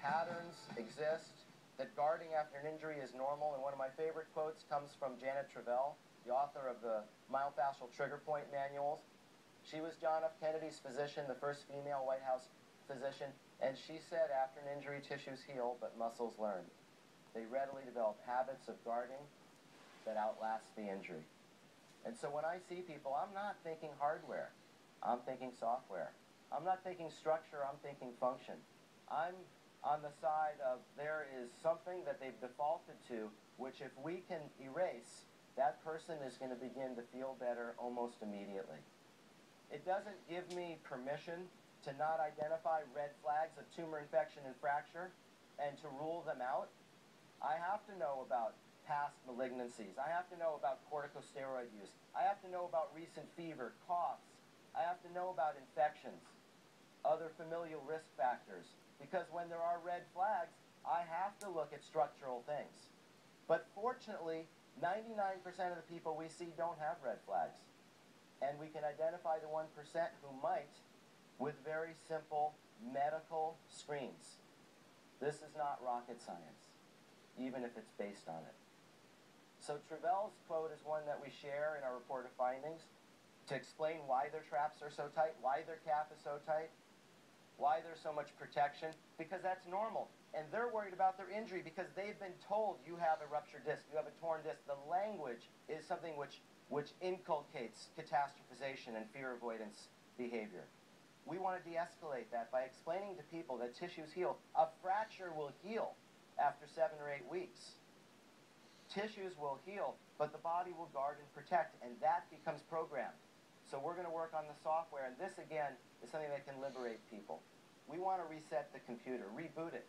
patterns exist, that guarding after an injury is normal, and one of my favorite quotes comes from Janet Travell, the author of the myofascial trigger point manuals. She was John F. Kennedy's physician, the first female White House physician, and she said after an injury, tissues heal, but muscles learn. They readily develop habits of guarding that outlast the injury. And so when I see people, I'm not thinking hardware, I'm thinking software. I'm not thinking structure, I'm thinking function. I'm on the side of there is something that they've defaulted to, which if we can erase, that person is going to begin to feel better almost immediately. It doesn't give me permission to not identify red flags of tumor infection and fracture and to rule them out. I have to know about past malignancies. I have to know about corticosteroid use. I have to know about recent fever, coughs. I have to know about infections, other familial risk factors, because when there are red flags, I have to look at structural things. But fortunately, 99% of the people we see don't have red flags. And we can identify the 1% who might with very simple medical screens. This is not rocket science, even if it's based on it. So Travell's quote is one that we share in our report of findings to explain why their traps are so tight, why their calf is so tight, why there's so much protection, because that's normal. And they're worried about their injury because they've been told you have a ruptured disc, you have a torn disc. The language is something which inculcates catastrophization and fear avoidance behavior. We want to de-escalate that by explaining to people that tissues heal. A fracture will heal after 7 or 8 weeks. Tissues will heal, but the body will guard and protect, and that becomes programmed. So we're going to work on the software, and this, again, is something that can liberate people. We want to reset the computer, reboot it.